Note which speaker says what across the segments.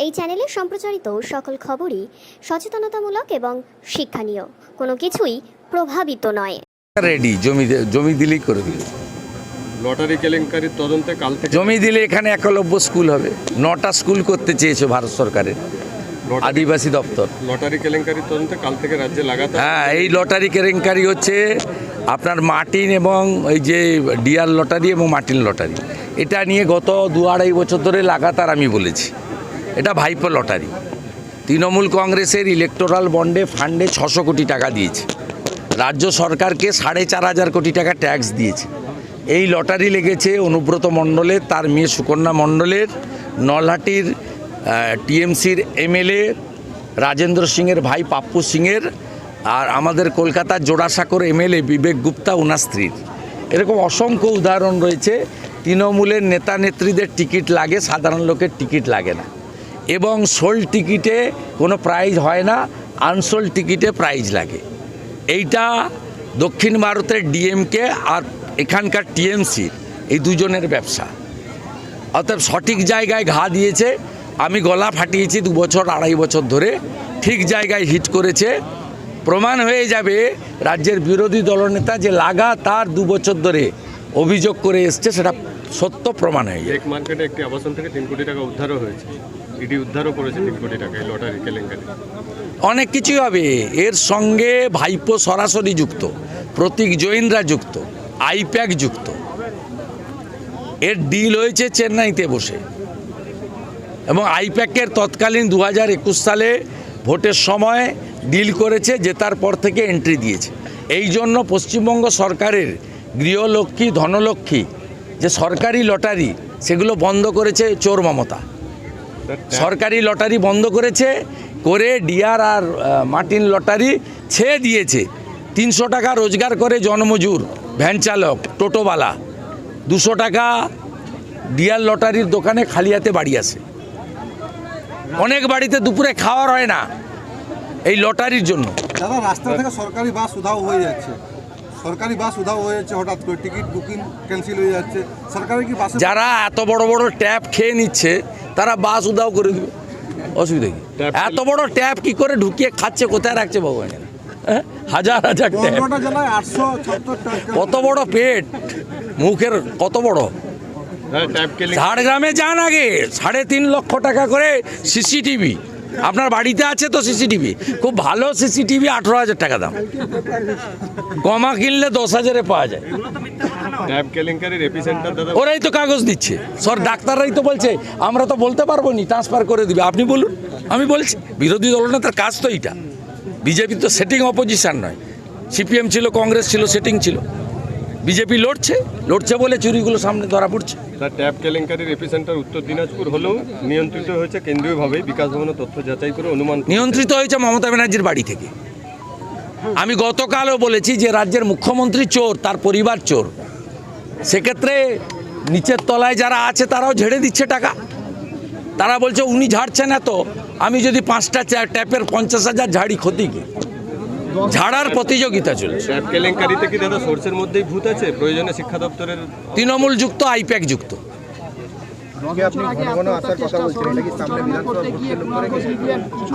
Speaker 1: এই চ্যানেলে সম্প্রচারিত সকল খবরই সচেতনতামূলক এবং শিক্ষণীয়, কোনো কিছুই প্রভাবিত নয়।
Speaker 2: রেডি জমি দিলেই করে দিল।
Speaker 3: লটারি কেলেঙ্কারির তদন্তে কাল থেকে
Speaker 2: জমি দিলে এখানে একলব্য স্কুল হবে। 9টা স্কুল করতে চেয়েছে ভারত সরকারের আদিবাসী দপ্তর।
Speaker 3: লটারি কেলেঙ্কারির তদন্তে কাল থেকে রাজ্যে লাগাতার
Speaker 2: হ্যাঁ, এই লটারি কেলেঙ্কারি হচ্ছে আপনার মার্টিন এবং এই যে ডিয়ার লটারি এবং মার্টিন লটারি, এটা নিয়ে গত 2-2.5 বছর ধরে লাগাতার আমি বলেছি এটা ভাইপো লটারি। তৃণমূল কংগ্রেসের ইলেকটোরাল বন্ডে ফান্ডে 600 কোটি টাকা দিয়েছে, রাজ্য সরকারকে 4,500 কোটি টাকা ট্যাক্স দিয়েছে। এই লটারি লেগেছে অনুব্রত মণ্ডলের, তার মেয়ে সুকন্যা মণ্ডলের, নলহাটির টিএমসির এমএলএ রাজেন্দ্র সিংয়ের ভাই পাপ্পু সিংয়ের, আর আমাদের কলকাতার জোড়াসাঁকোর এমএলএ বিবেক গুপ্তা ওনার স্ত্রীর। এরকম অসংখ্য উদাহরণ রয়েছে। তৃণমূলের নেতা নেত্রীদের টিকিট লাগে, সাধারণ লোকের টিকিট লাগে না, এবং সোল্ড টিকিটে কোনো প্রাইজ হয় না, আনসোল্ড টিকিটে প্রাইজ লাগে। এইটা দক্ষিণ ভারতের ডিএমকে আর এখানকার টিএমসি এই দুজনের ব্যবসা। অর্থাৎ সঠিক জায়গায় ঘা দিয়েছে। আমি গলা ফাটিয়েছি 2-2.5 বছর ধরে, ঠিক জায়গায় হিট করেছে। প্রমাণ হয়ে যাবে রাজ্যের বিরোধী দলনেতা যে লাগাতার 2 বছর ধরে অভিযোগ করে এসছে, সেটা সত্য প্রমাণ হয়ে যাবে।
Speaker 3: এক মার্কেটে একটি আবাসন থেকে 3 কোটি টাকা উদ্ধারও হয়েছে, ইডি উদ্ধারও করেছে 3 কোটি টাকা এই লটারি কেলেঙ্কারি।
Speaker 2: অনেক কিছুই হবে এর সঙ্গে। ভাইপো সরাসরি যুক্ত, প্রতীক জৈনরা যুক্ত, আইপ্যাক যুক্ত। এর ডিল হয়েছে চেন্নাইতে বসে, এবং আইপ্যাকের তৎকালীন 2021 সালে ভোটের সময় ডিল করেছে, জেতার পর থেকে এন্ট্রি দিয়েছে। এই জন্য পশ্চিমবঙ্গ সরকারের গৃহলক্ষ্মী, ধনলক্ষ্মী যে সরকারি লটারি, সেগুলো বন্ধ করেছে চোর মমতা। সরকারি লটারি বন্ধ করেছে, করে ডিয়ার আর মার্টিন লটারি ছেড়ে দিয়েছে। 300 টাকা রোজগার করে জনমজুর, ভ্যান চালক, টোটোওয়ালা, 200 টাকা ডিয়ার লটারির দোকানে খালি হাতে বাড়ি আসে। অনেক বাড়িতে দুপুরে খাওয়ার হয় না এই লটারির জন্য।
Speaker 4: দাদা, রাস্তা থেকে সরকারি বাস উধাও হয়ে যাচ্ছে, সরকারি বাস উধাও হয়ে যাচ্ছে, হঠাৎ করে টিকিট বুকিং ক্যান্সেল হয়ে যাচ্ছে। সরকারি কি বাস,
Speaker 2: যারা এত বড় বড় ট্যাপ খেয়ে নিচ্ছে তারা বাস উধাও করে দেবে, অসুবিধা কি? এত বড় ট্যাপ কি করে ঢুকিয়ে খাচ্ছে, কোথায় রাখছে ভগবান? হাজার হাজার ট্যাপ,
Speaker 4: 15টা জেলায় 876 টাকা।
Speaker 2: কত বড় পেট, মুখের কত বড়। ঝাড়গ্রামে যান আগে, 3.5 লক্ষ টাকা করে সিসিটিভি। আপনার বাড়িতে আছে তো সিসিটিভি? খুব ভালো সিসিটিভি 18,000 টাকা দাম, কমা কিনলে 10,000-এ পাওয়া যায়।
Speaker 3: ট্যাব কেলেঙ্কারির এপিসেন্টার দাদা,
Speaker 2: ওরাই তো কাগজ দিচ্ছে, ডাক্তাররাই তো বলছে আমরা তো বলতে পারবো নি, ট্রান্সফার করে দিবে। আপনি বলুন, আমি বলছি বিরোধী দলনেতার কাজ তো এইটা। বিজেপি তো সেটিং অপোজিশন নয়, সিপিএম ছিল, কংগ্রেস ছিল, সেটিং ছিল। বিজেপি লড়ছে বলে চুরিগুলো সামনে ধরা পড়ছে।
Speaker 3: ট্যাব কেলেঙ্কারির এপিসেন্টার উত্তর দিনাজপুর হলেও নিয়ন্ত্রিত হয়েছে কেন্দ্রীয়ভাবে। বিকাশ ভবনের তথ্য যাচাই করে অনুমান
Speaker 2: নিয়ন্ত্রিত হয়েছে মমতা ব্যানার্জির বাড়ি থেকে। আমি গতকালও বলেছি যে রাজ্যের মুখ্যমন্ত্রী চোর, তার পরিবার চোর। সেক্ষেত্রে নিচের তলায় যারা আছে তারাও ঝেড়ে দিচ্ছে টাকা। তারা বলছে উনি ঝাড়ছেন এত, আমি যদি 5টা ট্যাপের 50,000 ঝাড়ি, ক্ষতি কি? ঝাড়ার প্রতিযোগিতা চলছে।
Speaker 3: ট্যাব কেলেঙ্কারিতে কি দাদা সোর্সের মধ্যেই ভূত আছে? প্রয়োজনে শিক্ষা দপ্তরের
Speaker 2: তৃণমূল যুক্ত, আইপ্যাক যুক্ত।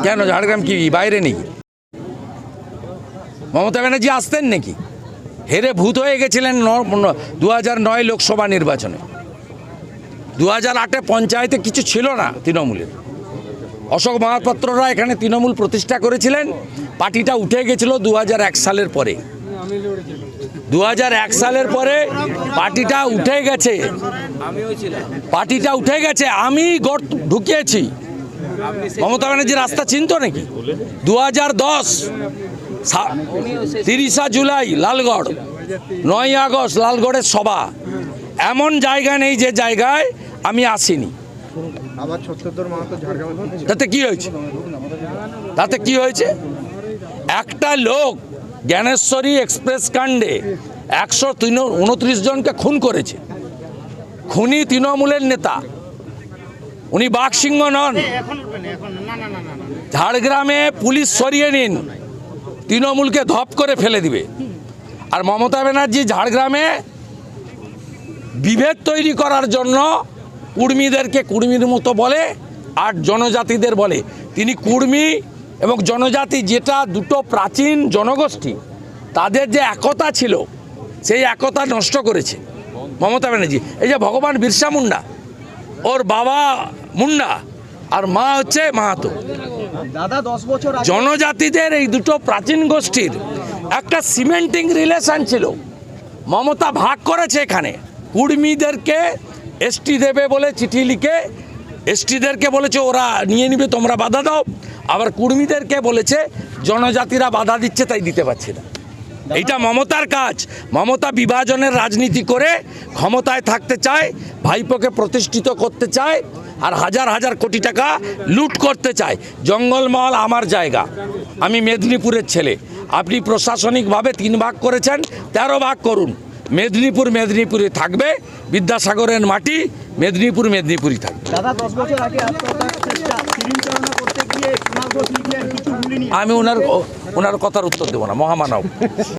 Speaker 2: কেন ঝাড়গ্রাম কি বাইরে নেই? মমতা ব্যানার্জি আসতেন নাকি? হেরে ভূত হয়ে গেছিলেন 2009 লোকসভা নির্বাচনে। 2008-এ পঞ্চায়েতে কিছু ছিল না তৃণমূলের। অশোক মহাপাত্ররা এখানে তৃণমূল প্রতিষ্ঠা করেছিলেন। পার্টিটা উঠে গেছিল 2001 সালের পরে। 2001 সালের পরে পার্টিটা উঠে গেছে, আমি ঢুকিয়েছি। মমতা ব্যানার্জি রাস্তা চিনত নাকি? 2010 30 জুলাই লালগড়, 9 আগস্ট লালগড়ের সভা। এমন জায়গা নেই যে জায়গায় আমি আসিনি। তাতে কি হয়েছে? একটা লোক জ্ঞানেশ্বরী এক্সপ্রেস কাণ্ডে 129 জনকে খুন করেছে। খুনি তৃণমূলের নেতা, উনি বাঘসিংহ নন। ঝাড়গ্রামে পুলিশ সরিয়ে নিন, তৃণমূলকে ধপ করে ফেলে দিবে। আর মমতা ব্যানার্জি ঝাড়গ্রামে বিভেদ তৈরি করার জন্য কুর্মীদেরকে কুর্মীর মতো বলে, আর জনজাতিদের বলে। তিনি কুর্মী এবং জনজাতি, যেটা দুটো প্রাচীন জনগোষ্ঠী, তাদের যে একতা ছিল সেই একতা নষ্ট করেছে মমতা ব্যানার্জি। এই যে ভগবান বিরসা মুন্ডা, ওর বাবা মুন্ডা আর মা হচ্ছে মাহাতো।
Speaker 5: দাদা 10 বছর আগে
Speaker 2: জনজাতিদের এই দুটো প্রাচীন গোষ্ঠীর একটা সিমেন্টিং রিলেশন ছিল, মমতা ভাগ করেছে। এখানে কুর্মীদেরকে এসটি দেবে বলে চিঠি লিখে এসটিদেরকে বলেছে ওরা নিয়ে নিবে, তোমরা বাধা দাও। আবার কুর্মীদেরকে বলেছে জনজাতিরা বাধা দিচ্ছে তাই দিতে পারছে না। এইটা মমতার কাজ। মমতা বিভাজনের রাজনীতি করে ক্ষমতায় থাকতে চায়, ভাইপোকে প্রতিষ্ঠিত করতে চায়, আর হাজার হাজার কোটি টাকা লুট করতে চায়। জঙ্গলমহল আমার জায়গা, আমি মেদিনীপুরের ছেলে। আপনি প্রশাসনিকভাবে 3 ভাগ করেছেন, 13 ভাগ করুন। মেদিনীপুর মেদিনীপুরে থাকবে, বিদ্যাসাগরের মাটি মেদিনীপুর মেদিনীপুরই থাকবে।
Speaker 5: দাদা 10 বছর আগে আত্মহত্যার চেষ্টা তিরিঞ্চালনা করতে গিয়ে কুণাল ঘোষ লিখলেন কিছু ভুলিনি।
Speaker 2: আমি ওনার কথার উত্তর দেবো না, মহামানব।